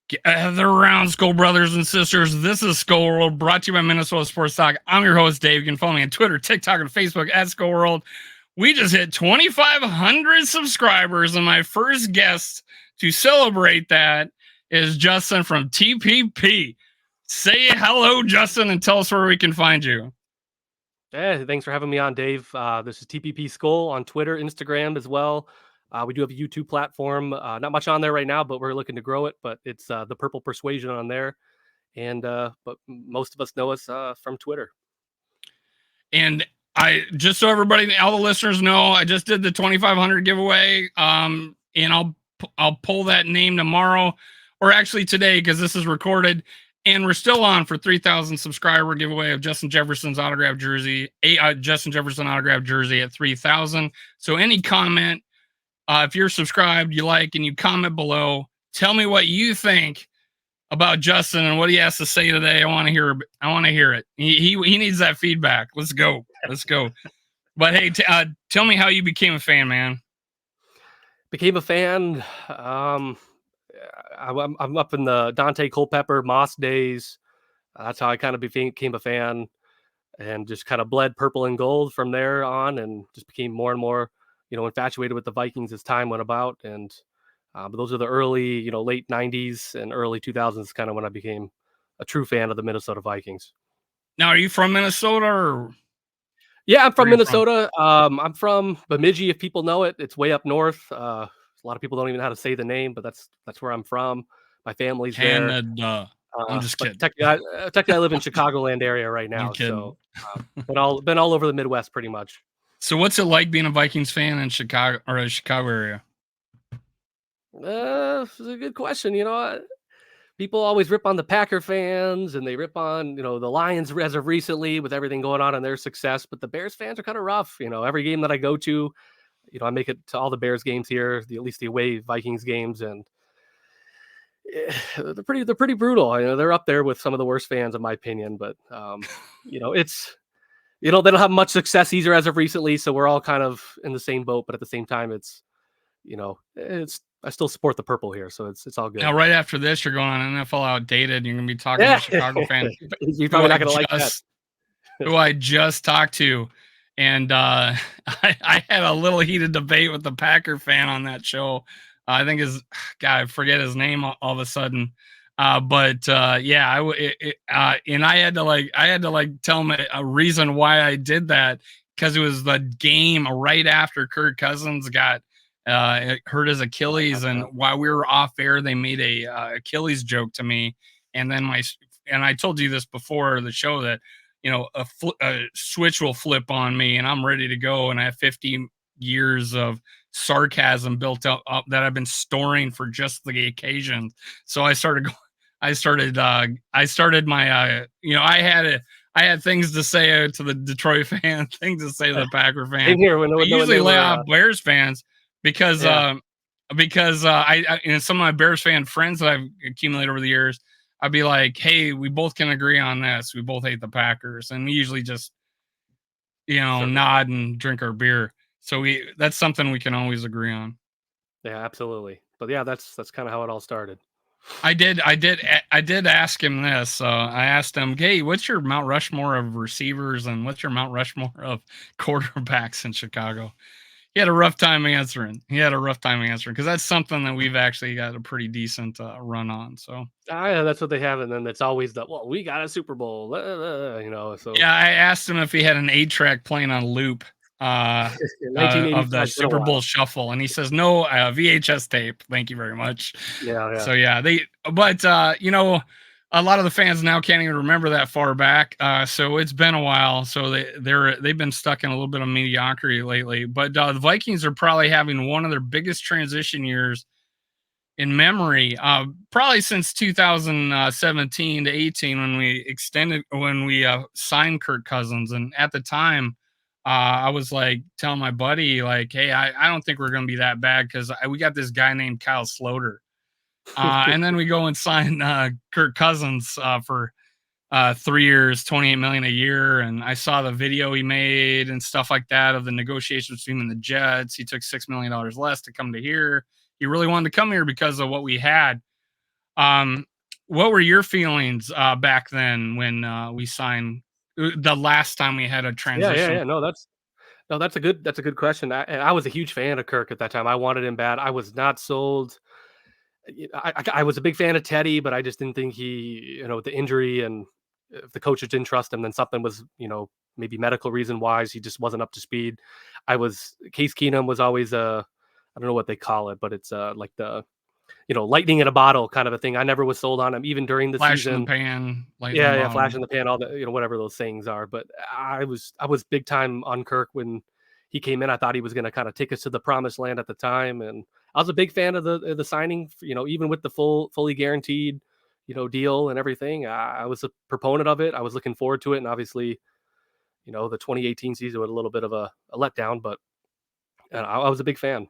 Gather around, Skull brothers and sisters. This is Skull World, brought to you by Minnesota Sports Talk. I'm your host, Dave. You can follow me on Twitter, TikTok, and Facebook at Skull World. We just hit 2,500 subscribers, and my first guest to celebrate that is Justin from TPP. Say hello, Justin, and tell us where we can find you. Hey, thanks for having me on, Dave. This is TPP Skull on Twitter, Instagram as well. We do have a YouTube platform. Not much on there right now, but we're looking to grow it. But it's the Purple Persuasion on there, and but most of us know us from Twitter. And I just so everybody, all the listeners know, I just did the 2,500 giveaway. And I'll pull that name tomorrow, or actually today, because this is recorded. And we're still on for 3,000 subscriber giveaway of Justin Jefferson's autographed jersey, Justin Jefferson autographed jersey at 3,000. So any comment, if you're subscribed, you like, and you comment below, tell me what you think about Justin and what he has to say today. I want to hear it. He needs that feedback. Let's go. But hey, tell me how you became a fan, man. Became a fan. I'm up in the Dante Culpepper Moss days. That's how I kind of became a fan, and just kind of bled purple and gold from there on, and just became more and more, infatuated with the Vikings as time went about. And but those are the early, late 90s and early 2000s, kind of when I became a true fan of the Minnesota Vikings. Now, are you from Minnesota? Or... Yeah, I'm from Minnesota. I'm from Bemidji, if people know it. It's way up north. A lot of people don't even know how to say the name, but that's where I'm from. My family's Canada. there. I'm just kidding. Technically, I live in Chicagoland area right now. So, been all over the Midwest pretty much. So, what's it like being a Vikings fan in Chicago, or a Chicago area? It's a good question. People always rip on the Packer fans, and they rip on, the Lions as of recently with everything going on and their success. But the Bears fans are kind of rough. Every game that I go to, I make it to all the Bears games here, at least the away Vikings games, and they're pretty brutal. They're up there with some of the worst fans, in my opinion. But it's they don't have much success either as of recently, so we're all kind of in the same boat. But at the same time, it's I still support the purple here, so it's all good. Now, right after this, you're going on NFL Outdated. You're going to be talking to a Chicago fan. You're probably not going to like that. Who I just talked to, and I had a little heated debate with the Packer fan on that show. I think I forget his name all of a sudden. And I had to tell him a reason why I did that, because it was the game right after Kirk Cousins got hurt his Achilles, and while we were off air, they made a Achilles joke to me, and then I told you this before the show that a switch will flip on me, and I'm ready to go, and I have 50 years of sarcasm built up that I've been storing for just the occasion. So I started my I had things to say to the Detroit fan, things to say to the Packer fan. I usually lay off Bears fans because and some of my Bears fan friends that I've accumulated over the years, I'd be like, hey, we both can agree on this. We both hate the Packers. And we usually just, nod and drink our beer. So that's something we can always agree on. Yeah, absolutely. But yeah, that's kind of how it all started. I did ask him this. I asked him, hey, what's your Mount Rushmore of receivers, and what's your Mount Rushmore of quarterbacks in Chicago? He had a rough time answering because that's something that we've actually got a pretty decent run on. So yeah, that's what they have, and then it's always we got a Super Bowl, So yeah, I asked him if he had an 8-track playing on loop of the Super Bowl Shuffle, and he says no, VHS tape. Thank you very much. Yeah. So yeah, a lot of the fans now can't even remember that far back. So it's been a while. So they've been stuck in a little bit of mediocrity lately. But the Vikings are probably having one of their biggest transition years in memory, probably since 2017 to 18 when we signed Kirk Cousins. And at the time, I was like telling my buddy, like, hey, I don't think we're going to be that bad, because we got this guy named Kyle Sloter. And then we go and sign Kirk Cousins for 3 years, $28 million a year. And I saw the video he made and stuff like that of the negotiations between him and the Jets. He took $6 million less to come to here. He really wanted to come here because of what we had. What were your feelings back then when we signed the last time we had a Yeah, yeah, transition? yeah. No, that's a good question. I was a huge fan of Kirk at that time. I wanted him bad. I was not sold. I was a big fan of Teddy, but I just didn't think with the injury and if the coaches didn't trust him, then something was, maybe medical reason wise he just wasn't up to speed. Case Keenum was always I don't know what they call it, but it's like the lightning in a bottle kind of a thing. I never was sold on him even during the Flash in the season. pan, light in the Yeah, yeah, bottle. flash in the pan, all the whatever those things are. But I was big time on Kirk when he came in. I thought he was going to kind of take us to the promised land at the time, and I was a big fan of the signing. Even with the fully guaranteed, deal and everything. I was a proponent of it. I was looking forward to it, and obviously, the 2018 season was a little bit of a letdown, but I was a big fan.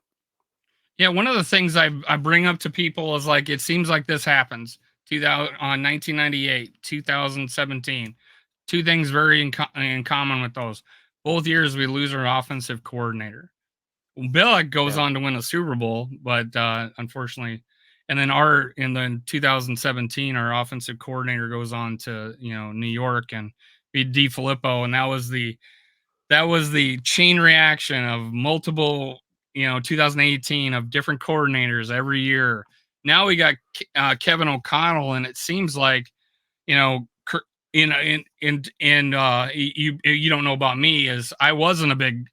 Yeah, one of the things I bring up to people is like it seems like this happens 2000 on 1998, 2017. Two things very in common with those. Both years we lose our offensive coordinator. Billick goes Yeah, on to win a Super Bowl, but unfortunately, and then our in the 2017, our offensive coordinator goes on to New York and be DeFilippo, and that was the chain reaction of multiple 2018 of different coordinators every year. Now we got Kevin O'Connell, and it seems like you know. You don't know about me is I wasn't a big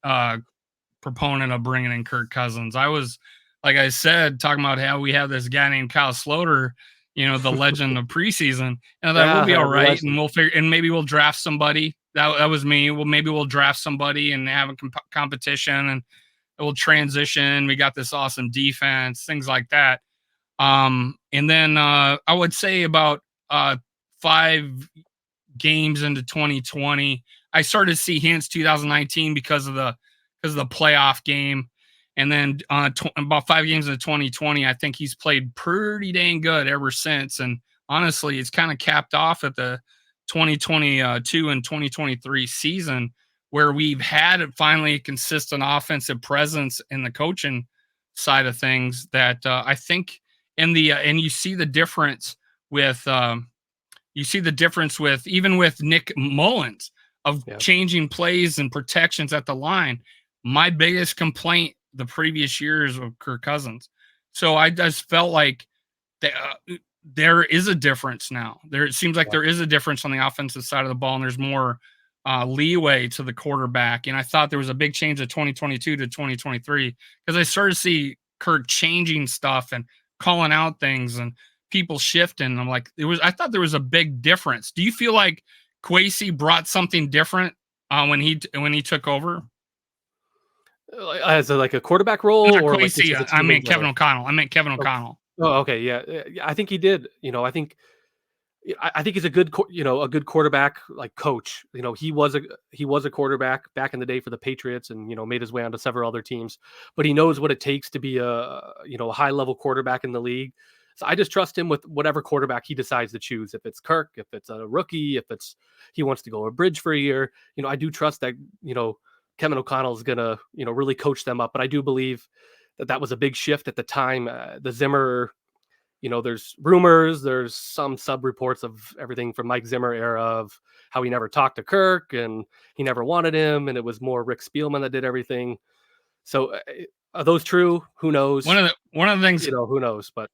proponent of bringing in Kirk Cousins. I was, like I said, talking about how we have this guy named Kyle Sloter, the legend of preseason, and I thought we'll be all yeah, the right, and legend. we'll figure, and maybe we'll draft somebody. That was me. Well, maybe we'll draft somebody and have a competition, and we'll transition. We got this awesome defense, things like that. And then I would say about 5 games into 2020. I started to see hints 2019 because of the playoff game, and then about 5 games into 2020, I think he's played pretty dang good ever since. And honestly, it's kind of capped off at the 2022 and 2023 season where we've had finally a consistent offensive presence in the coaching side of things that I think in the and with you see the difference with even with Nick Mullins of Yeah, changing plays and protections at the line. My biggest complaint the previous years of Kirk Cousins. So I just felt like there is a difference now. It seems like yeah, there is a difference on the offensive side of the ball, and there's more leeway to the quarterback. And I thought there was a big change of 2022 to 2023 because I started to see Kirk changing stuff and calling out things and people shifting. I'm like, I thought there was a big difference. Do you feel like Kwesi brought something different when he took over? as like a quarterback role Not or like just Kwesi. as a I team in meant Kevin general. O'Connell. I meant Kevin Oh, O'Connell. oh, okay, yeah, I think he did. I think he's a good quarterback like coach. He was a quarterback back in the day for the Patriots, and made his way onto several other teams. But he knows what it takes to be a high level quarterback in the league. So I just trust him with whatever quarterback he decides to choose. If it's Kirk, if it's a rookie, if it's he wants to go a bridge for a year, I do trust that Kevin O'Connell is gonna really coach them up. But I do believe that was a big shift at the time. The Zimmer there's rumors, there's some sub reports of everything from Mike Zimmer era of how he never talked to Kirk and he never wanted him, and it was more Rick Spielman that did everything. So are those true? Who knows? One of the things Who knows? But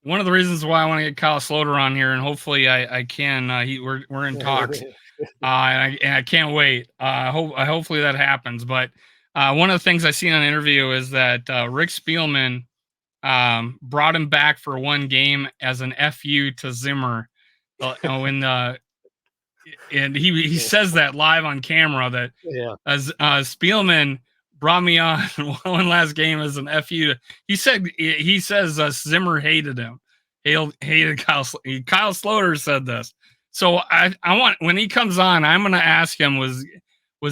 one of the reasons why I want to get Kyle Sloter on here, and hopefully I can. We're in talks, and I can't wait. Hopefully that happens. But one of the things I seen on an interview is that Rick Spielman brought him back for one game as an FU to Zimmer. In the and he says that live on camera that yeah, as Spielman brought me on one last game as an FU. He says Zimmer hated him. He hated Kyle Sloter said this. So I want when he comes on, I'm going to ask him was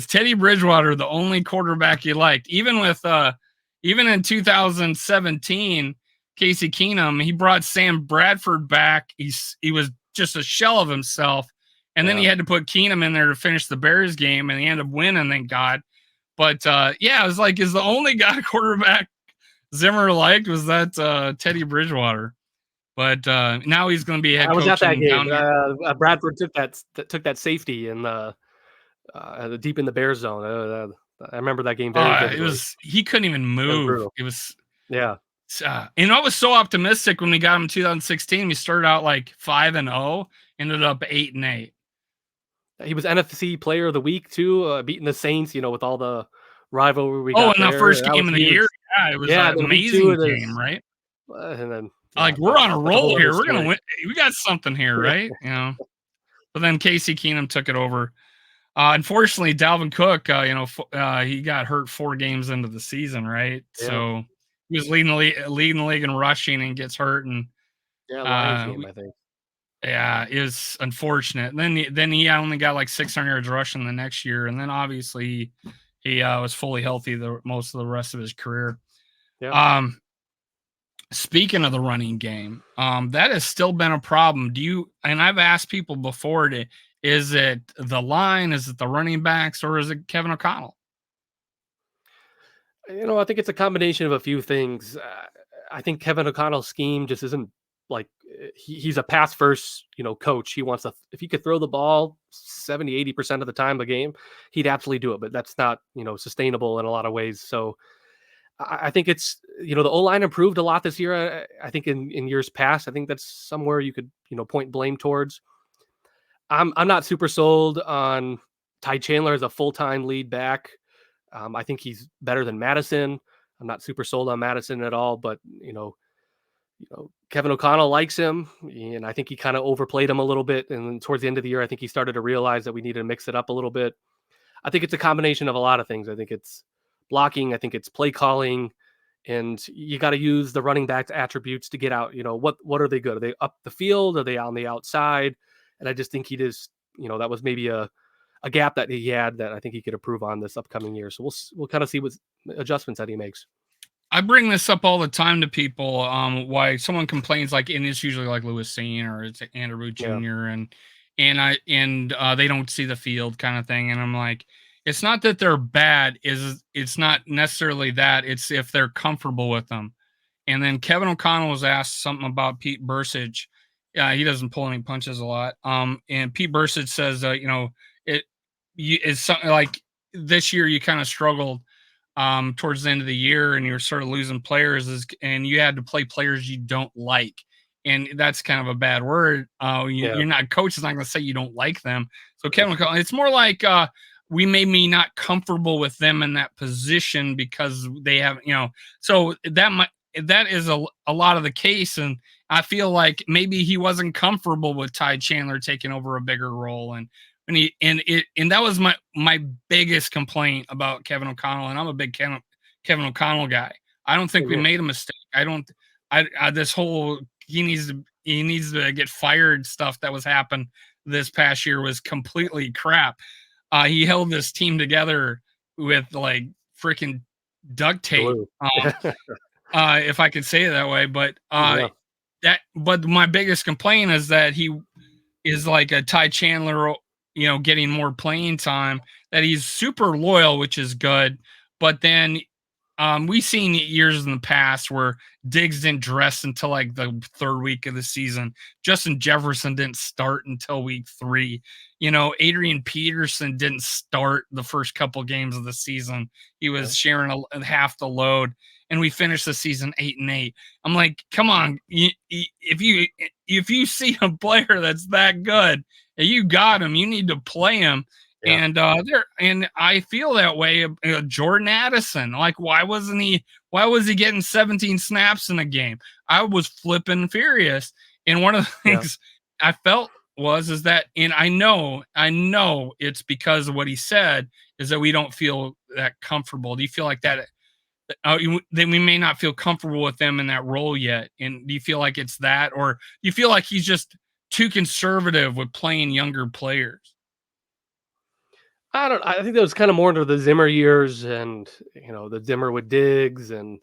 Teddy Bridgewater the only quarterback you liked? Even in 2017, Casey Keenum, he brought Sam Bradford back. He was just a shell of himself. And then yeah. he had to put Keenum in there to finish the Bears game, and he ended up winning, thank God. But yeah, it was like, is the only guy quarterback Zimmer liked was that Teddy Bridgewater. But now he's going to be I head was at that coaching game. down here. Bradford took that safety in deep in the Bears zone. I remember that game very It vividly. was he couldn't even That was move. brutal. It was Yeah. and I was so optimistic when we got him in 2016. We started out like 5-0, ended up 8-8. He was NFC Player of the Week too, beating the Saints, with all the rivalry we Oh, got in the there. first That game was of the year, huge. yeah, it was Yeah, an and then week 2 amazing it game, is right? and then Like we're on a that's a roll whole other here. We're gonna story. win. We got something here, Yeah, right? But then Casey Keenum took it over. Unfortunately, Dalvin Cook, he got hurt 4 games into the season, right? yeah, So he was leading the league in rushing and gets hurt, and yeah, Lions uh, game, I think. yeah, it was unfortunate. And then he only got like 600 yards rushing the next year, and then obviously he was fully healthy the most of the rest of his career. Yeah. Um, Speaking of the running game, that has still been a problem. And I've asked people before, is it the line, is it the running backs, or is it Kevin O'Connell? I think it's a combination of a few things. I think Kevin O'Connell's scheme just isn't like he's a pass first, coach. He wants to, if he could throw the ball 70-80% of the time a game, he'd absolutely do it. But that's not, sustainable in a lot of ways. So I think it's, the O line improved a lot this year. I think in years past, I think that's somewhere you could, point blame towards. I'm not super sold on Ty Chandler as a full time lead back. I think he's better than Madison. I'm not super sold on Madison at all, but Kevin O'Connell likes him, and I think he kind of overplayed him a little bit. And then towards the end of the year, I think he started to realize that we needed to mix it up a little bit. I think it's a combination of a lot of things. I think it's blocking. I think it's play calling, and you got to use the running back's attributes to get out. What are they good? Are they up the field? Are they on the outside? And I just think he just, that was maybe a gap that he had that I think he could improve on this upcoming year. So we'll kind of see what adjustments that he makes. I bring this up all the time to people. Why someone complains, like, and it's usually like Lewis Sane or it's Andrew Yeah, Jr. and they don't see the field kind of thing. And I'm like, it's not that they're bad. It's not necessarily that. It's if they're comfortable with them. And then Kevin O'Connell was asked something about Pete Bursage. Yeah, he doesn't pull any punches a lot. And Pete Bursage says, it it's something like this year you kind of struggled towards the end of the year and you're sort of losing players and you had to play players you don't like. And that's kind of a bad word. yeah, You're not coach is not going to say you don't like them. So Kevin O'Connell, it's more like we made me not comfortable with them in that position because they have, so that is a lot of the case. And I feel like maybe he wasn't comfortable with Ty Chandler taking over a bigger role. And that was my biggest complaint about Kevin O'Connell. And I'm a big Kevin O'Connell guy. I don't think same we here. made a mistake. I don't, I this whole, he needs to get fired stuff that was happened this past year was completely crap. He held this team together with like freaking duct tape. Glue. If I could say it that way. Yeah, But my biggest complaint is that he is like a Ty Chandler, getting more playing time. That he's super loyal, which is good. But then we've seen years in the past where Diggs didn't dress until like the third week of the season. Justin Jefferson didn't start until week 3. Adrian Peterson didn't start the first couple games of the season. He yeah, was sharing half the load, and we finished the season 8-8. I'm like, come on, if you see a player that's that good, and you got him, you need to play him. yeah, And I feel that way. Jordan Addison, like, why was he getting 17 snaps in a game? I was flipping furious. And one of the yeah. things I felt is that, and I know it's because of what he said, is that we don't feel that comfortable. Do you feel like that? Then we may not feel comfortable with them in that role yet. And do you feel like it's that, or do you feel like he's just too conservative with playing younger players? I don't. I think that was kind of more into the Zimmer years, and the Zimmer with Diggs, and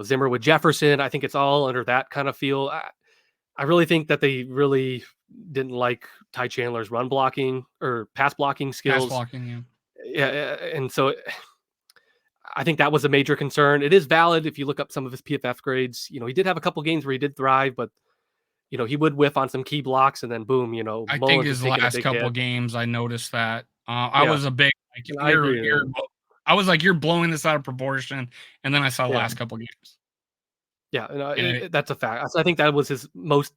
Zimmer with Jefferson. I think it's all under that kind of feel. I really think that they really didn't like Ty Chandler's run blocking or pass blocking Pass skills. blocking, yeah. Yeah, and so I think that was a major concern. It is valid if you look up some of his PFF grades. He did have a couple games where he did thrive, but he would whiff on some key blocks, and then boom, I think Mullins is his taking a last big couple hit. games, I noticed that. I Yeah, was a big like and I agree with you're him. I was like, "You're blowing this out of proportion," and then I saw the Yeah, last couple games, yeah, and and that's a fact. So I think that was his most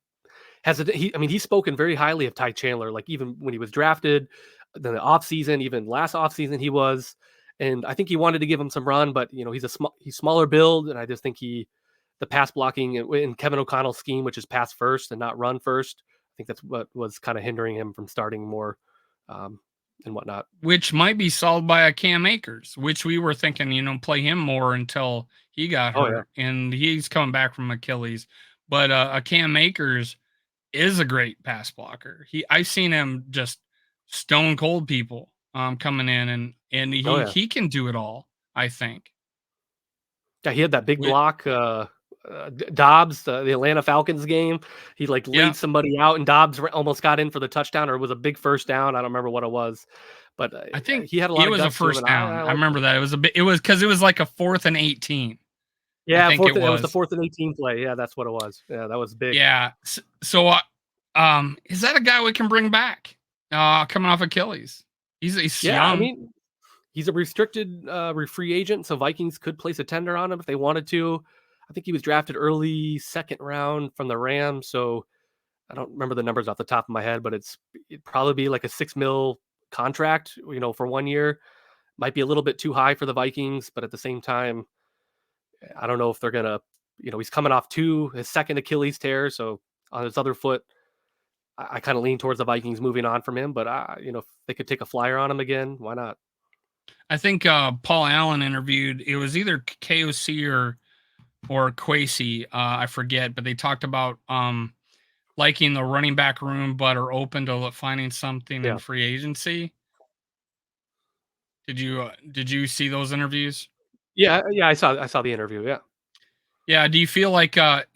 hesitant. I mean, he's spoken very highly of Ty Chandler, like even when he was drafted, then the offseason, even last offseason he was. And I think he wanted to give him some run, but he's smaller build, and I just think the pass blocking in Kevin O'Connell's scheme, which is pass first and not run first. I think that's what was kind of hindering him from starting more, um, and whatnot. which might be solved by a Cam Akers, which we were thinking, play him more until he got Oh yeah, hurt, and he's coming back from Achilles. But a Cam Akers is a great pass blocker. I've seen him just stone cold people coming in, and oh he yeah. he can do it all. I think. Yeah, he had that big Wi- block, Dobbs, the Atlanta Falcons game. He, like, Yeah, laid somebody out, and Dobbs r almost got in for the touchdown, or it was a big first down. I don't remember what it was, but, I think he had a lot it of was a guts to him, first and I down. I I like remember him. that it was because it was like a 4th and 18. I Yeah, think it it was the was. 4th and 18 play. Yeah, that's what it was. Yeah, that was big. Yeah. So, is that a guy we can bring back? Coming off Achilles, he's Yeah, I young. mean, he's a restricted, free agent, so Vikings could place a tender on him if they wanted to. I think he was drafted early 2nd round from the Rams, so I don't remember the numbers off the top of my head, but it'd probably be like a 6 mil contract, for 1 year. Might be a little bit too high for the Vikings, but at the same time, I don't know if they're gonna, he's coming off his second Achilles tear, so on his other foot, I kind of lean towards the Vikings moving on from him. But if they could take a flyer on him again, why not? I think Paul Allen interviewed. It was either KOC or Kwesi. I forget, but they talked about liking the running back room, but are open to finding something in Yeah, free agency. Did you see those interviews? yeah, yeah. I saw the interview. Yeah, Yeah. Do you feel like a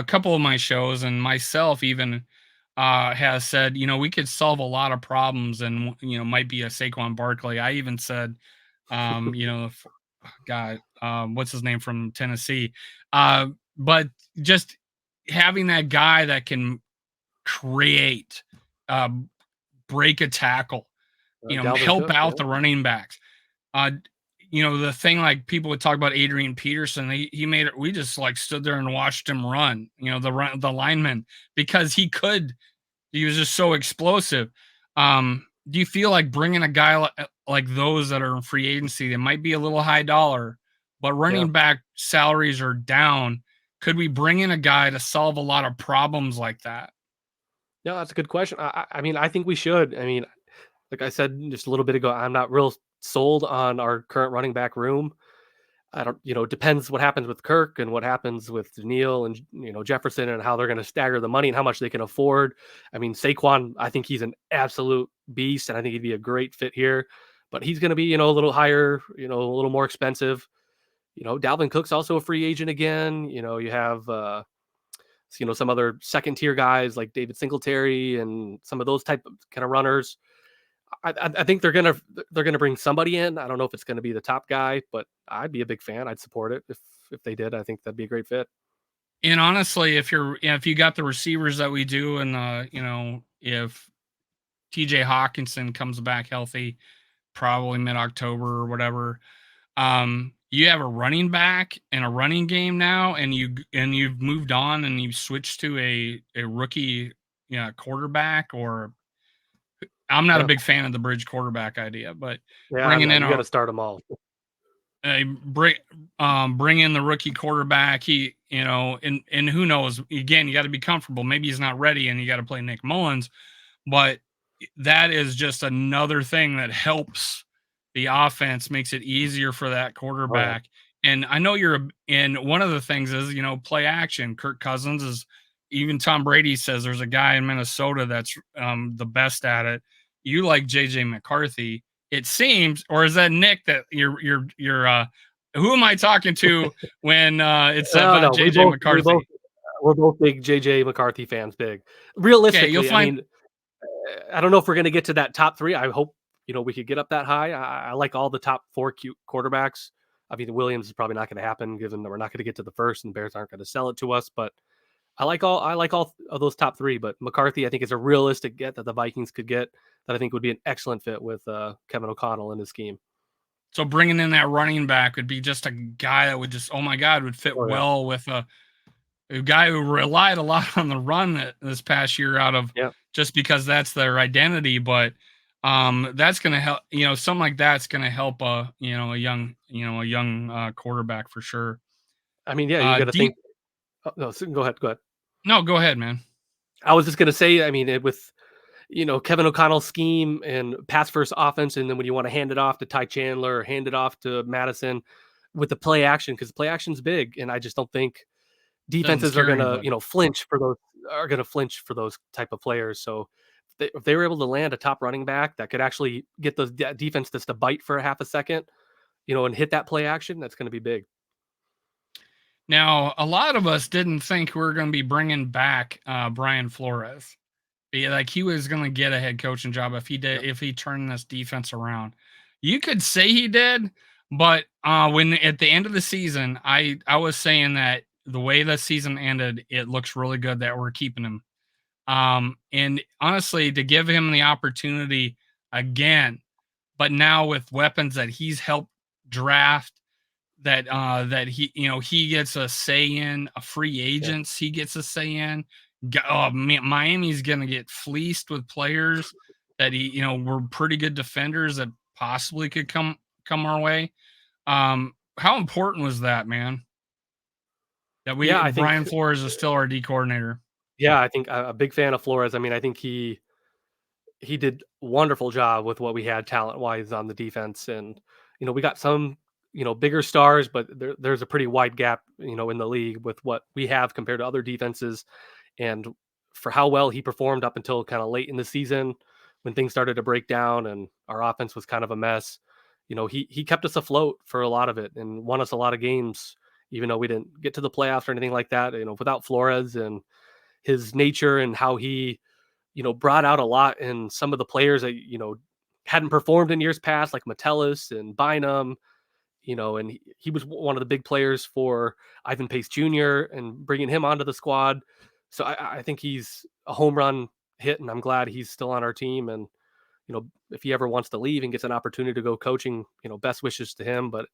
couple of my shows and myself even has said, we could solve a lot of problems and, might be a Saquon Barkley. I even said, guy, what's his name from Tennessee? But just having that guy that can create, uh, break a tackle, Dalvin help Cook. Yeah, out the running backs. Uh, the thing like people would talk about Adrian Peterson, he made it. We just like stood there and watched him run. The lineman because he could. He was just so explosive. Do you feel like bringing a guy like those that are in free agency that might be a little high dollar, but yeah. running back salaries are down? Could we bring in a guy to solve a lot of problems like that? No, that's a good question. I mean, I think we should. I mean, like I said just a little bit ago, I'm not real sold on our current running back room. I don't, it depends what happens with Kirk and what happens with Daniil and Jefferson and how they're going to stagger the money and how much they can afford. I mean, Saquon, I think he's an absolute beast, and I think he'd be a great fit here. But he's going to be, a little higher, a little more expensive. Dalvin Cook's also a free agent again. You have, some other second tier guys like David Singletary and some of those type of kind of runners. I think they're gonna bring somebody in. I don't know if it's gonna be the top guy, but I'd be a big fan. I'd support it if they did. I think that'd be a great fit. And honestly, if you got the receivers that we do, and if TJ Hawkinson comes back healthy, probably mid October or whatever, you have a running back and a running game now, and you've moved on and you've switched to a rookie, quarterback. Or I'm not a Yeah, big fan of the bridge quarterback idea, but yeah. bringing in You got to start them all. a bring bring in the rookie quarterback. And who knows? Again, you got to be comfortable. Maybe he's not ready, and you got to play Nick Mullins. But that is just another thing that helps the offense, makes it easier for that Oh yeah, quarterback. And I know and one of the things is, play action. Kirk Cousins is, even Tom Brady says there's a guy in Minnesota that's the best at it. You like JJ McCarthy, it seems, or is that Nick that who am I talking to when it's no, about no. JJ McCarthy? We're both big JJ McCarthy fans. Big. Okay, you'll Realistically, I find mean, I don't know if we're gonna get to that top three. I hope we could get up that high. I like all the top four cute quarterbacks. I mean, Williams is probably not going to happen given that we're not going to get to the first and the Bears aren't going to sell it to us. But I like all of those top three, but McCarthy I think is a realistic get that the Vikings could get that I think would be an excellent fit with Kevin O'Connell and his scheme. So bringing in that running back would be just a guy that would just, oh my God, would fit Oh yeah, well with a guy who relied a lot on the run this past year out of yeah. just because that's their identity. But that's going to help, something like that's going to help a young quarterback for sure. I mean, yeah, you got to Deep. think. Oh, no, go ahead, go ahead. No, go ahead, man. I was just gonna say, I mean, with Kevin O'Connell's scheme and pass first offense, and then when you want to hand it off to Ty Chandler or hand it off to Madison with the play action, because play action's big, and I just don't think Doesn't defenses are scare gonna anybody. flinch for those type of players. So if they were able to land a top running back that could actually get the defense just to bite for a half a second, and hit that play action, that's going to be big. Now, a lot of us didn't think we were going to be bringing back Brian Flores. Yeah, like he was going to get a head coaching job if he did, Yep. if he turned this defense around. You could say he did, but when at the end of the season, I was saying that the way the season ended, it looks really good that we're keeping him. And honestly, to give him the opportunity again, but now with weapons that he's helped draft, that he gets a say in, a free Yeah. agents he gets a say in. Miami's gonna get fleeced with players that were pretty good defenders that possibly could come our way. How important was that, man? That Yeah, I think Brian Flores is still our D coordinator. yeah, I think a big fan of Flores. I mean, I think he did wonderful job with what we had talent wise on the defense, and we got some bigger stars, but there's a pretty wide gap in the league with what we have compared to other defenses, and for how well he performed up until kind of late in the season when things started to break down and our offense was kind of a mess. He kept us afloat for a lot of it and won us a lot of games, even though we didn't get to the playoffs or anything like that. Without Flores and his nature and how he brought out a lot in some of the players that, hadn't performed in years past, like Metellus and Bynum, and he was one of the big players for Ivan Pace Jr. and bringing him onto the squad. So I think he's a home run hit, and I'm glad he's still on our team. And, if he ever wants to leave and gets an opportunity to go coaching, best wishes to him. But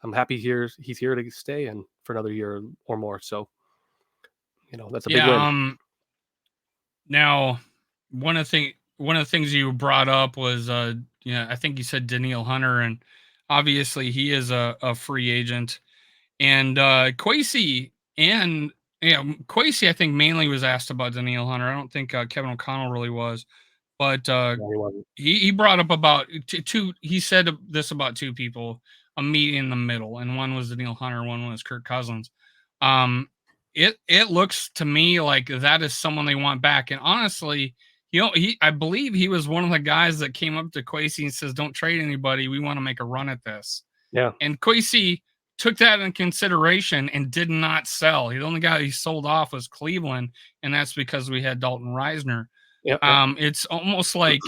I'm happy he's here to stay and for another year or more. So, that's a big Yeah. win. Now, one of the things you brought up was I think you said Daniil Hunter, and obviously he is a free agent. And Kwesi and Kwesi, I think mainly was asked about Daniil Hunter. I don't think Kevin O'Connell really was, but No, he wasn't. he brought up about two. He said this about two people, a meet in the middle, and one was Daniil Hunter, one was Kirk Cousins. Um, it looks to me like that is someone they want back, and honestly, I believe he was one of the guys that came up to Kwesi and says, "Don't trade anybody. We want to make a run at this." Yeah. And Kwesi took that in consideration and did not sell. The only guy he sold off was Cleveland, and that's because we had Dalton Reisner. Yep. Yep. It's almost like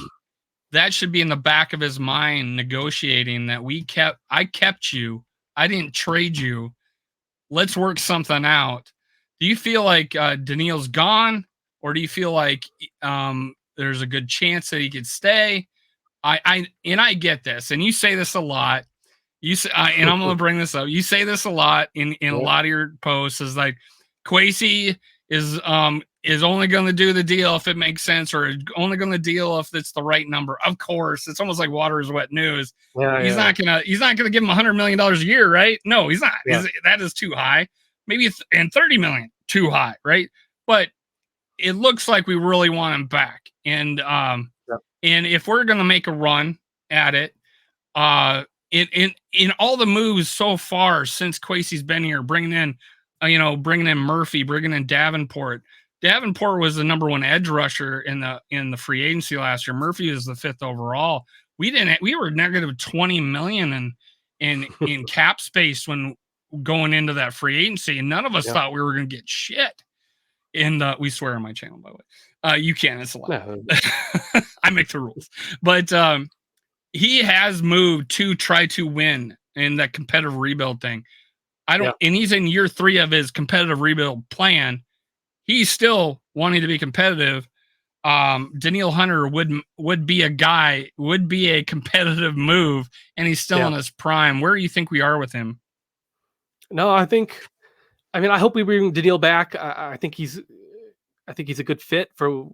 that should be in the back of his mind, negotiating that I kept you, I didn't trade you. Let's work something out. Do you feel like Daniil's gone, or do you feel like there's a good chance that he could stay? I get this, and you say this a lot. You say, and I'm gonna bring this up. You say this a lot in a Yep. lot of your posts. Is like Kwesi is only gonna do the deal if it makes sense, or only gonna deal if it's the right number. Of course, it's almost like water is wet news. Yeah. Yeah. He's not gonna give him $100 million a year, right? No, he's not. Yeah. That is too high. Maybe and 30 million too high, right? But it looks like we really want him back, Yep. and if we're gonna make a run at it, in all the moves so far since Kwesi's been here, bringing in Murphy, bringing in Davenport. Davenport was the number one edge rusher in the free agency last year. Murphy was the 5th overall. We were negative 20 million in cap space when going into that free agency, and none of us Yep. thought we were going to get shit. And we swear on my channel, by the way. You can, it's allowed. Yeah. I make the rules, but he has moved to try to win in that competitive rebuild thing. And he's in year 3 of his competitive rebuild plan. he's still wanting to be competitive. Daniil Hunter would be a competitive move, and he's still Yeah. in his prime. Where do you think we are with him? No, I mean, I hope we bring Daniil back. I think he's a good fit for,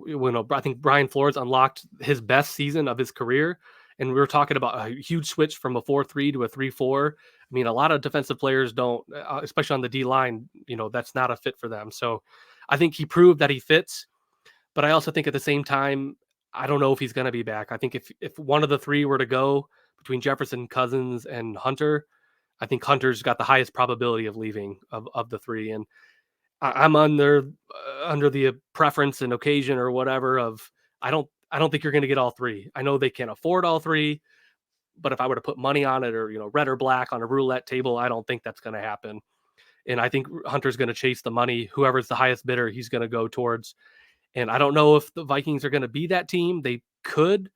I think Brian Flores unlocked his best season of his career, and we were talking about a huge switch from a 4-3 to a 3-4. I mean, a lot of defensive players don't, especially on the D line. That's not a fit for them. So, I think he proved that he fits. But I also think at the same time, I don't know if he's going to be back. I think if one of the three were to go between Jefferson, Cousins, and Hunter, I think Hunter's got the highest probability of leaving of the three. And I'm under the preference and occasion or whatever of I don't think you're going to get all three. I know they can't afford all three, but if I were to put money on it, or red or black on a roulette table, I don't think that's going to happen. And I think Hunter's going to chase the money. Whoever's the highest bidder, he's going to go towards. And I don't know if the Vikings are going to be that team. They could,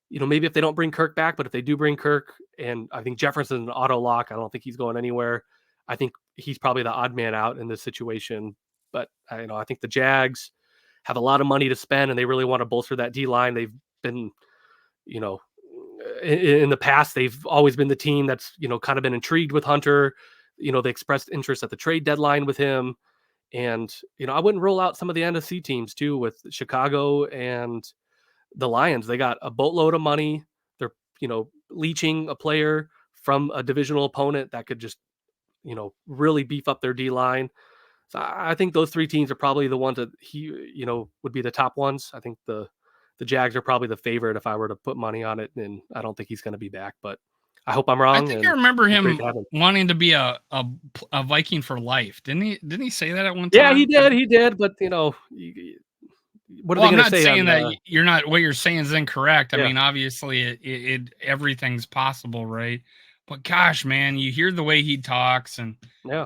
maybe if they don't bring Kirk back, but if they do bring Kirk, and I think Jefferson's an auto lock, I don't think he's going anywhere. I think he's probably the odd man out in this situation. But I think the Jags have a lot of money to spend, and they really want to bolster that D line. They've been, you know, in the past, they've always been the team that's kind of been intrigued with Hunter. They expressed interest at the trade deadline with him. And, I wouldn't rule out some of the NFC teams too with Chicago and the Lions. They got a boatload of money. They're, leeching a player from a divisional opponent that could just, really beef up their D line. So I think those three teams are probably the ones that would be the top ones. I think the Jags are probably the favorite if I were to put money on it, and I don't think he's going to be back, but I hope I'm I wrong. think I And remember it's great him to have him. wanting to be a Viking for life. Didn't he say that at one Yeah, he time? did. He did. But what are Well, they I'm going to not say saying on that the? you're not what you're saying is incorrect. I Yeah, mean, obviously, everything's possible, right? But gosh, man, you hear the way he talks, yeah,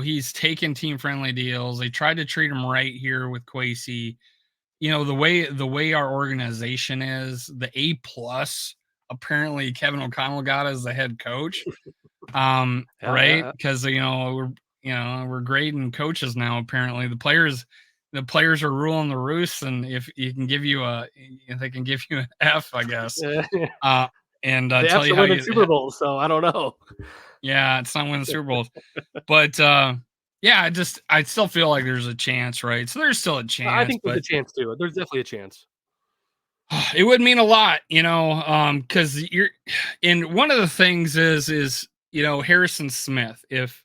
he's taken team friendly deals. They tried to treat him right here with Kwesi. The way our organization is, the A+ apparently Kevin O'Connell got as the head coach. yeah, Right? yeah. Because we're grading coaches now. Apparently, the players are ruling the roost, and if they can give you an F, I guess, Yeah. uh, and The tell F's you are how winning you, Super Bowls, so I don't know. yeah, it's not winning Super Bowls, but yeah, I still feel like there's a chance, right? So there's still a I chance, think there's a but chance too. There's definitely a chance. it would mean a lot, because you're. And one of the things is Harrison Smith. If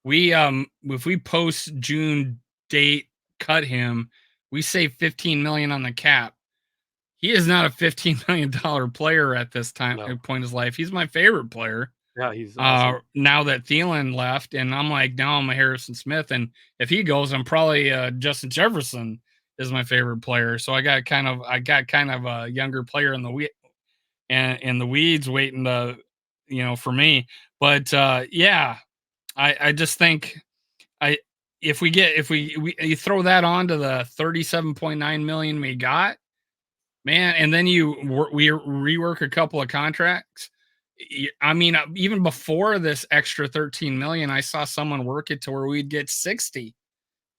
we post June date cut him, we save 15 million on the cap. He is not a $15 million player at this time No. point in his life. He's my favorite player. Yeah, he's awesome. Now that Thielen left, and I'm like, now I'm a Harrison Smith, and if he goes, I'm probably Justin Jefferson is my favorite player. So I got kind of a younger player and in the weeds waiting to for me. But yeah, I just think I if we you throw that on to the 37.9 million we got, man, and then we rework a couple of contracts. I mean, even before this extra 13 million, I saw someone work it to where we'd get 60,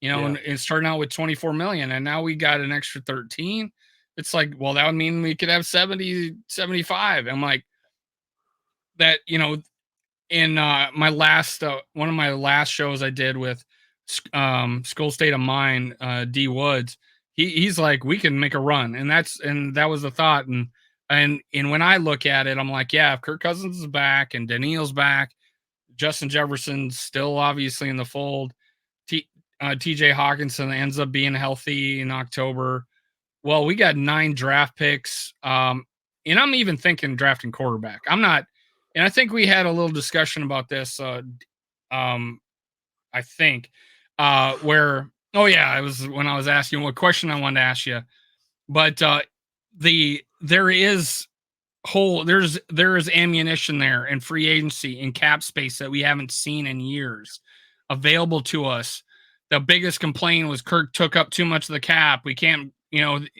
Yeah. and starting out with 24 million, and now we got an extra 13. It's like, well, that would mean we could have 70, 75. I'm like, that, in my last one of my last shows I did with School State of Mind, D Woods, he's like, we can make a run, and that was the thought. And when I look at it, I'm like, yeah, if Kirk Cousins is back and Daniil's back, Justin Jefferson's still obviously in the fold, TJ Hawkinson ends up being healthy in October, well, we got 9 draft picks. And I'm even thinking drafting quarterback. I'm not, and I think we had a little discussion about this. I think, where, oh yeah, it was when I was asking what question I wanted to ask you, but there is there is ammunition there and free agency and cap space that we haven't seen in years available to us. The biggest complaint was Kirk took up too much of the cap. We can't,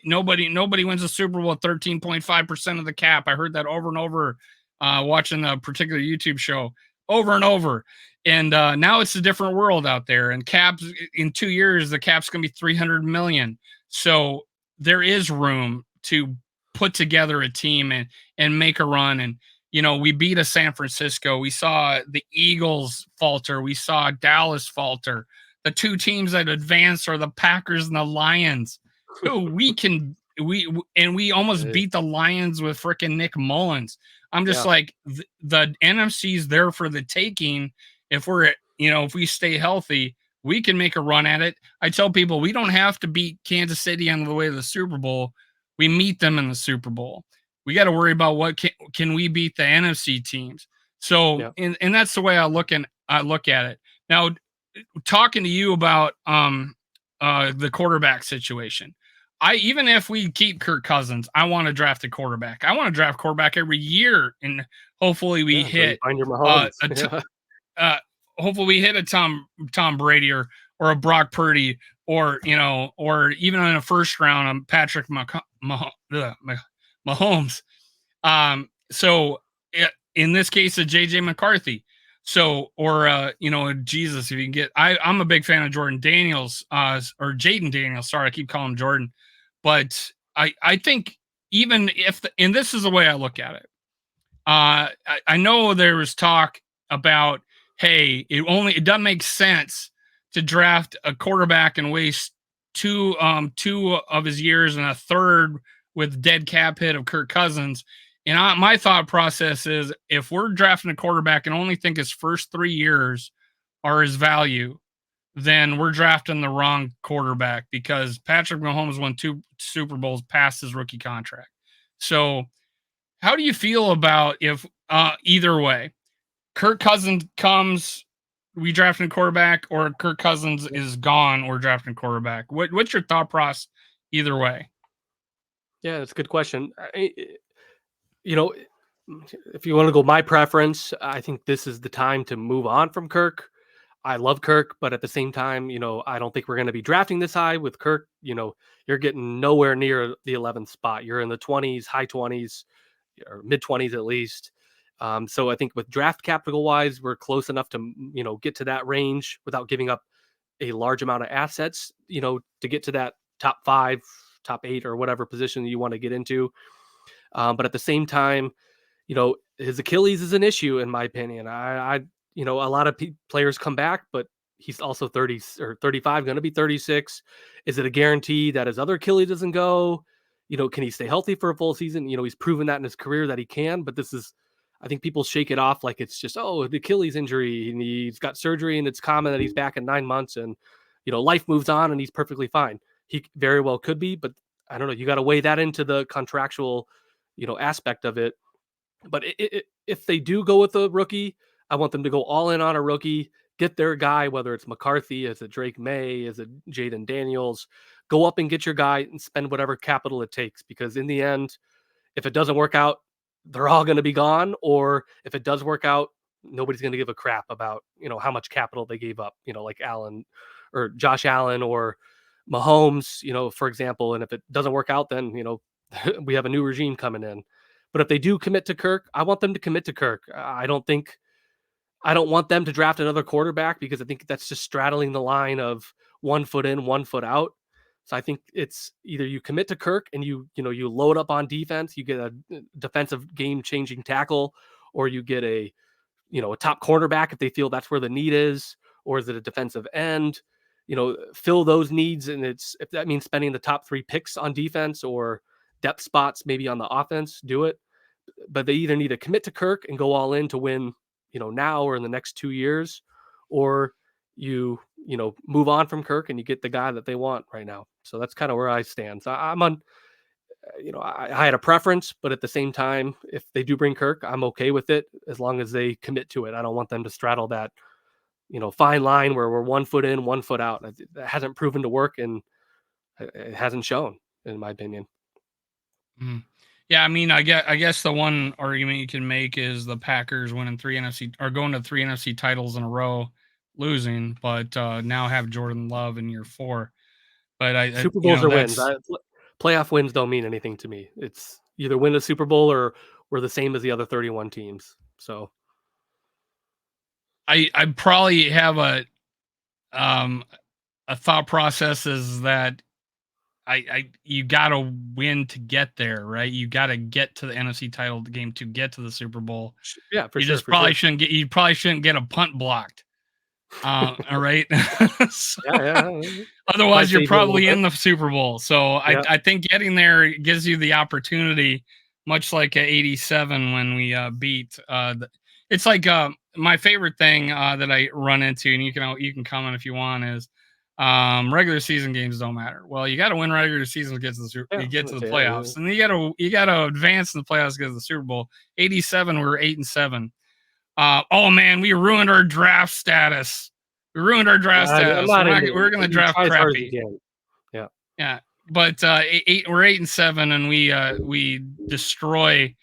nobody wins a Super Bowl at 13.5% of the cap. I heard that over and over, watching a particular YouTube show over and over. And now it's a different world out there. And caps in 2 years, the cap's going to be 300 million. So there is room to put together a team and make a run. And we beat a San Francisco. We saw the Eagles falter. We saw Dallas falter. The two teams that advanced are the Packers and the Lions, who we almost Yeah. beat the Lions with freaking Nick Mullins. I'm just Yeah. like the NFC's there for the taking. If we stay healthy, we can make a run at it. I tell people we don't have to beat Kansas City on the way to the Super Bowl. We meet them in the Super Bowl. We got to worry about what can we beat the NFC teams. So, Yeah. and that's the way I look at it. Now, talking to you about the quarterback situation. Even if we keep Kirk Cousins, I want to draft a quarterback. I want to draft quarterback every year, and hopefully we Yeah. Until you hit find your uh, Mahomes. a t- Yeah. hopefully we hit a Tom Brady or a Brock Purdy or even in a first round Patrick Mahomes. So in this case, a JJ McCarthy. So, or Jesus, if you can get, I'm a big fan of Jordan Daniels, or Jaden Daniels. Sorry, I keep calling him Jordan, but I think even if, and this is the way I look at it. I know there was talk about, hey, it doesn't make sense to draft a quarterback and waste two of his years and a third with dead cap hit of Kirk Cousins. And my thought process is, if we're drafting a quarterback and only think his first 3 years are his value, then we're drafting the wrong quarterback, because Patrick Mahomes won 2 Super Bowls past his rookie contract. So how do you feel about if either way, Kirk Cousins comes, we drafting a quarterback, or Kirk Cousins is gone, we're drafting a quarterback? What's your thought process either way? Yeah, that's a good question. You know, if you want to go my preference, I think this is the time to move on from Kirk. I love Kirk, but at the same time, I don't think we're going to be drafting this high with Kirk. You're getting nowhere near the 11th spot. You're in the 20s, high 20s, or mid 20s at least. So I think with draft capital wise, we're close enough to get to that range without giving up a large amount of assets. To get to that top 5, top 8, or whatever position you want to get into. But at the same time, his Achilles is an issue in my opinion. A lot of players come back, but he's also 30 or 35, going to be 36. Is it a guarantee that his other Achilles doesn't go? Can he stay healthy for a full season? He's proven that in his career that he can, but I think people shake it off like it's just, oh, the Achilles injury and he's got surgery and it's common that he's back in 9 months and, life moves on and he's perfectly fine. He very well could be, but I don't know. You got to weigh that into the contractual, aspect of it. But if they do go with a rookie, I want them to go all in on a rookie, get their guy, whether it's McCarthy, is it Drake May, is it Jaden Daniels, go up and get your guy and spend whatever capital it takes. Because in the end, if it doesn't work out, they're all going to be gone. Or if it does work out, nobody's going to give a crap about, how much capital they gave up, like Allen or Josh Allen or Mahomes, for example. And if it doesn't work out, then, we have a new regime coming in. But if they do commit to Kirk, I want them to commit to Kirk. I don't want them to draft another quarterback because I think that's just straddling the line of 1 foot in, 1 foot out. So I think it's either you commit to Kirk and you load up on defense, you get a defensive game-changing tackle, or you get a top cornerback if they feel that's where the need is, or is it a defensive end? Fill those needs, and if that means spending the top 3 picks on defense or depth spots maybe on the offense, do it. But they either need to commit to Kirk and go all in to win, now or in the next 2 years, or move on from Kirk and you get the guy that they want right now. So that's kind of where I stand. So I'm on, I had a preference, but at the same time, if they do bring Kirk, I'm okay with it as long as they commit to it. I don't want them to straddle that, fine line where we're 1 foot in, 1 foot out. That hasn't proven to work, and it hasn't shown, in my opinion. Mhm. Yeah, I mean, I guess the one argument you can make is the Packers winning 3 NFC or going to 3 NFC titles in a row, losing, but now have Jordan Love in year 4. But Super Bowls are wins. that's Playoff wins don't mean anything to me. It's either win a Super Bowl or we're the same as the other 31 teams. So I probably have um a thought process is that you gotta win to get there, right? You gotta get to the NFC title game to get to the Super Bowl. Yeah, for You sure, just for sure. you probably shouldn't get a punt blocked. All right. So, Yeah, yeah, yeah. Might otherwise, you're save you a little probably bit. in the Super Bowl. So Yeah. I think getting there gives you the opportunity, much like '87 when we beat. It's like my favorite thing that I run into, and you can comment if you want, is regular season games don't matter. Well, you got to win regular season to get to Yeah, you get to let's the say playoffs, and you got to advance in the playoffs to get to the Super Bowl. '87, we were 8-7. Oh man, we ruined our draft status. We ruined our draft I'm status. not into We're it. gonna You draft try as hard as you crappy. can. Yeah. Yeah, but we're 8-7, and we destroy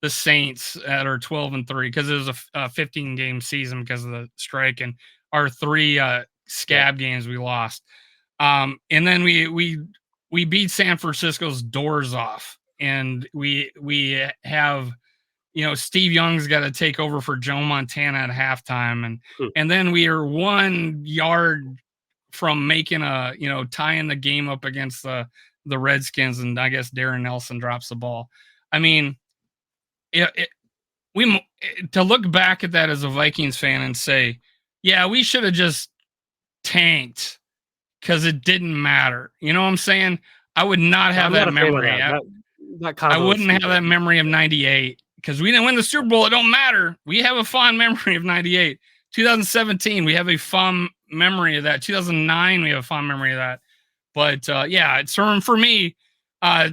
the Saints at our 12-3 because it was a 15 game season because of the strike, and our three Yep. scab games we lost. And then we beat San Francisco's doors off, and we have Steve Young's got to take over for Joe Montana at halftime, Hmm. and then we are 1 yard from making tying the game up against the Redskins, and I guess Darren Nelson drops the ball. I mean, it we to look back at that as a Vikings fan and say, yeah, we should have just tanked because it didn't matter. You know what I'm saying? I would not have I'm not that a fan of memory. that. That I combo is wouldn't have stupid. that memory of '98 because we didn't win the Super Bowl. It don't matter. We have a fond memory of '98. 2017, we have a fond memory of that. 2009, we have a fond memory of that. But yeah, it's for me. Uh,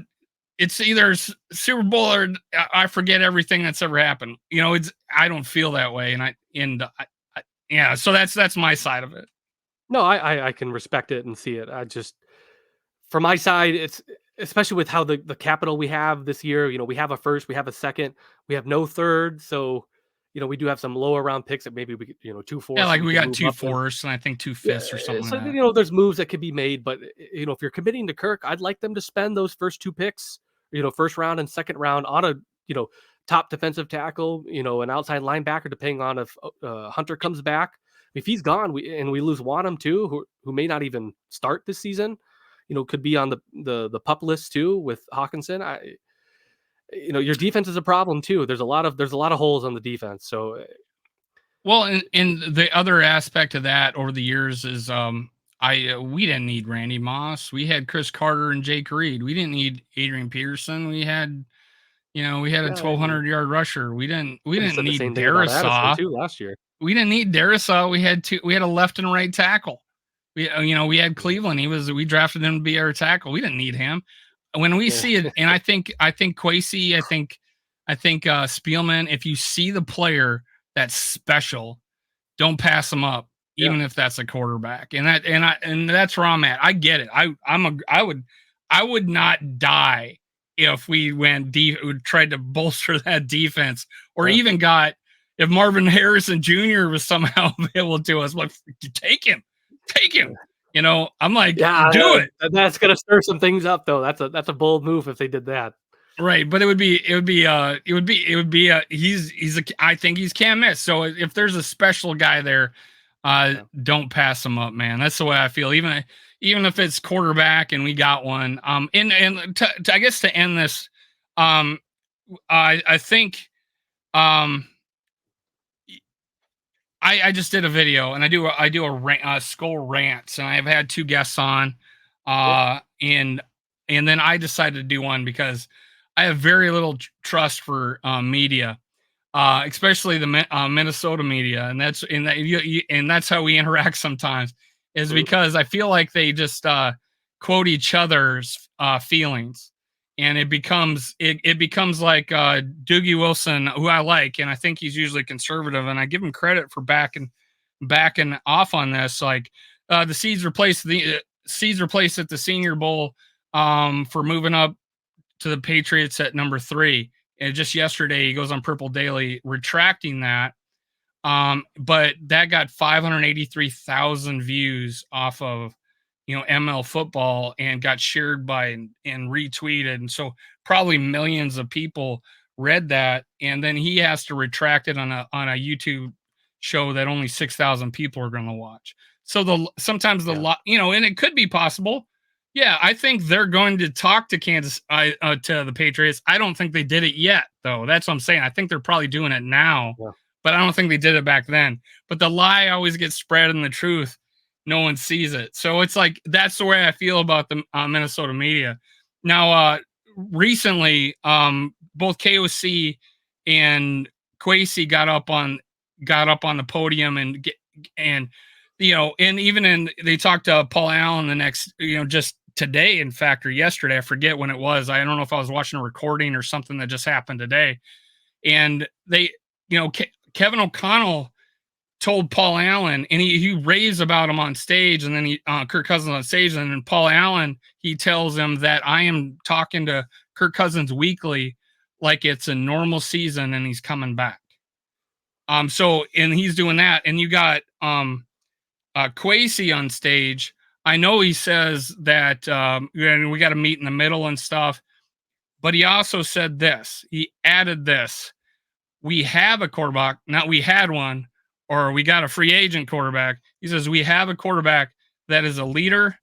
it's either Super Bowl or I forget everything that's ever happened. It's I don't feel that way, yeah. So that's my side of it. No, I can respect it and see it. I just from my side, it's especially with how the capital we have this year. We have a first, we have a second, we have no third. So, we do have some lower round picks that maybe we could, two Yeah, fourths that like we we can got move two up with. fourths and I think two Yeah, fifths or something like so that. there's moves that could be made, but if you're committing to Kirk, I'd like them to spend those first two picks, first round and second round on a top defensive tackle, an outside linebacker, depending on if Hunter comes back. If he's gone, we lose Wanham too, who may not even start this season, could be on the pup list too with Hawkinson. Your defense is a problem too. There's a lot of holes on the defense. So Well, and the other aspect of that over the years is I we didn't need Randy Moss. We had Chris Carter and Jake Reed. We didn't need Adrian Peterson. We had a yeah, you 1200-yard rusher. We could have didn't said the need same thing about Addison Darisaw. too last year. We didn't need Darisaw. We had a left and right tackle. We had Mhm. Cleveland. We drafted him to be our tackle. We didn't need him. When we Yeah, see it, and I think Kwesi, I think Spielman. If you see the player that's special, don't pass them up, yeah, even if that's a quarterback. And that's where I'm at. I get it. I would not die if we tried to bolster that defense, or yeah. even got if Marvin Harrison Jr. was somehow available to us. Like, take him, take him. I'm like, Yeah, do it. that's gonna stir some things up, though. That's a bold move if they did that. Right, but I think he's can't miss. So if there's a special guy there, Yeah, don't pass him up, man. That's the way I feel. Even if it's quarterback and we got one. I guess to end this, um, I think um I just did a video, and I do a skull rants, and I've had two guests on, yeah, and then I decided to do one because I have very little trust for media, especially the Minnesota media, and that's how we interact sometimes, is mhm, because I feel like they just quote each other's feelings, and it becomes like Doogie Wilson, who I like, and I think he's usually conservative, and I give him credit for backing off on this. Like the Seeds replaced at the Senior Bowl for moving up to the Patriots at number 3. And just yesterday, he goes on Purple Daily retracting that. But that got 583,000 views off of ML football, and got shared by and retweeted. And so probably millions of people read that. And then he has to retract it on a YouTube show that only 6,000 people are going to watch. So sometimes the Yeah. and it could be possible. Yeah, I think they're going to talk to to the Patriots. I don't think they did it yet, though. That's what I'm saying. I think they're probably doing it now, Yeah. but I don't think they did it back then. But the lie always gets spread, and the truth, no one sees it. So it's like that's the way I feel about the Minnesota media. Now, recently, both KOC and Kwesi got up on the podium and and even they talked to Paul Allen the next just today, in fact, or yesterday, I forget when it was. I don't know if I was watching a recording or something that just happened today, and they Kevin O'Connell told Paul Allen, and he raves about him on stage, and then Kirk Cousins on stage, and then Paul Allen, he tells him that I am talking to Kirk Cousins weekly like it's a normal season and he's coming back. So and he's doing that, and you got Kwesi on stage. I know he says that we got to meet in the middle and stuff, but he also said this. He added this: we have a quarterback, not we had one, or we got a free agent quarterback. He says we have a quarterback that is a leader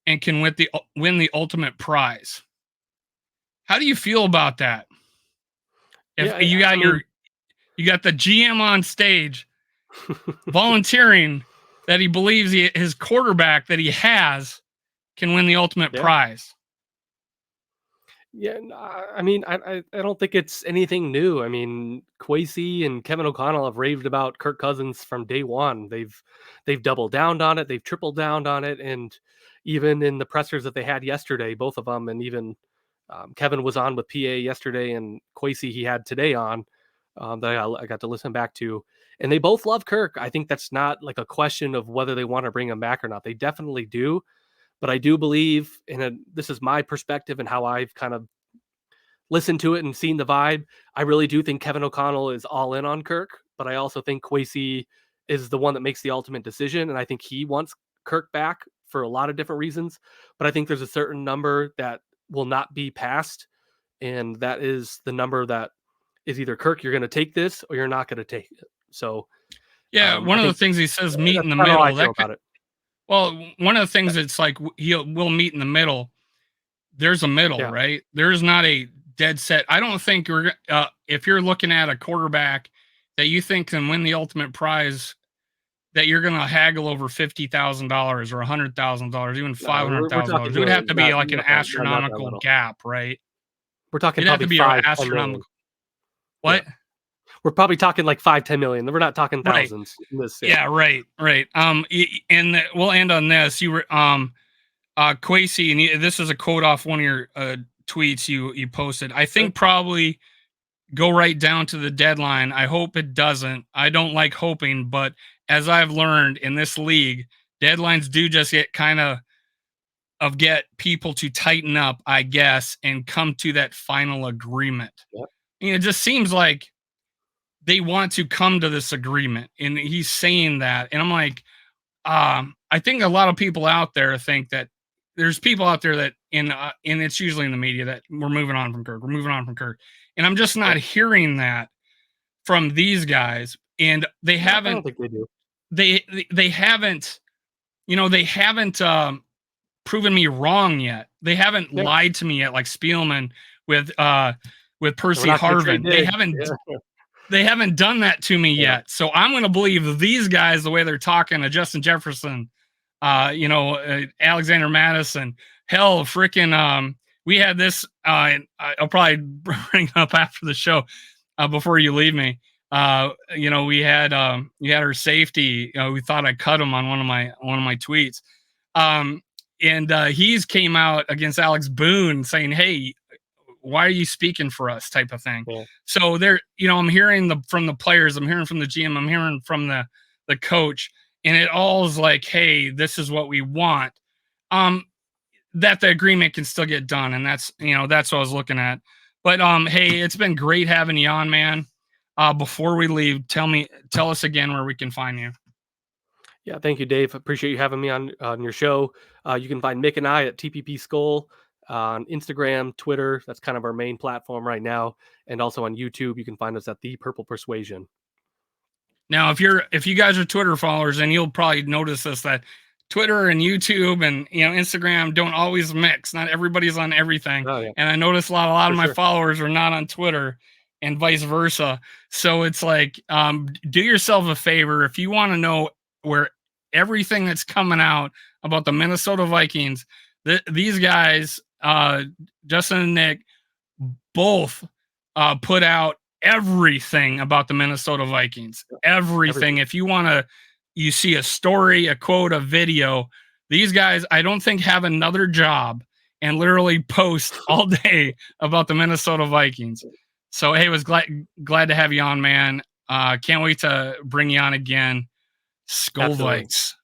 and can win the ultimate prize. How do you feel about that? If Yeah. you got you got the GM on stage volunteering that he believes his quarterback that he has can win the ultimate Yeah. prize. Yeah, I mean, I don't think it's anything new. I mean, Kwesi and Kevin O'Connell have raved about Kirk Cousins from day one. They've doubled down on it, they've tripled down on it, and even in the pressers that they had yesterday, both of them, and even Kevin was on with PA yesterday, and Kwesi he had today on that I got to listen back to, and they both love Kirk. I think that's not like a question of whether they want to bring him back or not. They definitely do. But I do believe, this is my perspective and how I've kind of listened to it and seen the vibe. I really do think Kevin O'Connell is all in on Kirk, but I also think Kwesi is the one that makes the ultimate decision. And I think he wants Kirk back for a lot of different reasons. But I think there's a certain number that will not be passed. And that is the number that is either Kirk, you're going to take this or you're not going to take it. So Yeah, one I of the think things he says meet that's in the kind of how I middle. feel That could about it. well, one of the things it's like we'll meet in the middle. There's a middle, Yeah. right? There's not a dead set. I don't think we're if you're looking at a quarterback that you think can win the ultimate prize, that you're going to haggle over $50,000 or $100,000, even No, we're talking $500,000. It would have to be like an not that astronomical little. gap, right? We're talking It'd have probably to be an 5-10 million. astronomical. Yeah. What? We're probably talking like 5-10 million. We're not talking Right. thousands in this. Yeah. Yeah. Right. Right. And we'll end on this. You were Kwesi, and this is a quote off one of your tweets you posted. I Sure. think probably go right down to the deadline. I hope it doesn't. I don't like hoping, but as I've learned in this league, deadlines do just get kind of get people to tighten up, I guess, and come to that final agreement. Yep. It just seems like they want to come to this agreement, and he's saying that, and I'm like, I think a lot of people out there think that there's people out there that and it's usually in the media that we're moving on from Kirk, we're moving on from Kirk, and I'm just not Yep. hearing that from these guys, and they No, I haven't don't think they do. they haven't they haven't proven me wrong yet. They haven't Yeah. lied to me yet, like Spielman with We're Percy not gonna trade Harvin. Diggs. Yeah. They haven't done that to me Yeah. yet. So I'm going to believe these guys the way they're talking to Justin Jefferson, Alexander Madison. Hell, freaking, we had this. I'll probably bring it up after the show before you leave me. We had you had our safety. We thought I cut him on one of my tweets. And he's came out against Alex Boone saying, "Hey, why are you speaking for us?" type of thing. Yeah. So there, I'm hearing from the players, I'm hearing from the GM, I'm hearing from the coach, and it all is like, hey, this is what we want. That the agreement can still get done, and that's what I was looking at. But hey, it's been great having you on, man. Before we leave, tell us again where we can find you. Yeah. Thank you, Dave. Appreciate you having me on your show. You can find Mick and I at TPP Skull on Instagram, Twitter. That's kind of our main platform right now, and also on YouTube. You can find us at The Purple Persuasion. Now, if you guys are Twitter followers, then you'll probably notice this, that Twitter and YouTube and Instagram don't always mix. Not everybody's on everything. Oh, yeah, And I noticed a lot for of my sure. followers are not on Twitter and vice versa. So it's like, do yourself a favor if you want to know where everything that's coming out about the Minnesota Vikings. These guys, Justin and Nick, both put out everything about the Minnesota Vikings. Yeah, Everything. everything. If you want to, you see a story, a quote, a video. These guys, I don't think, have another job and literally post all day about the Minnesota Vikings. So hey, was glad to have you on, man. Can't wait to bring you on again. Skull Absolutely. Vikes.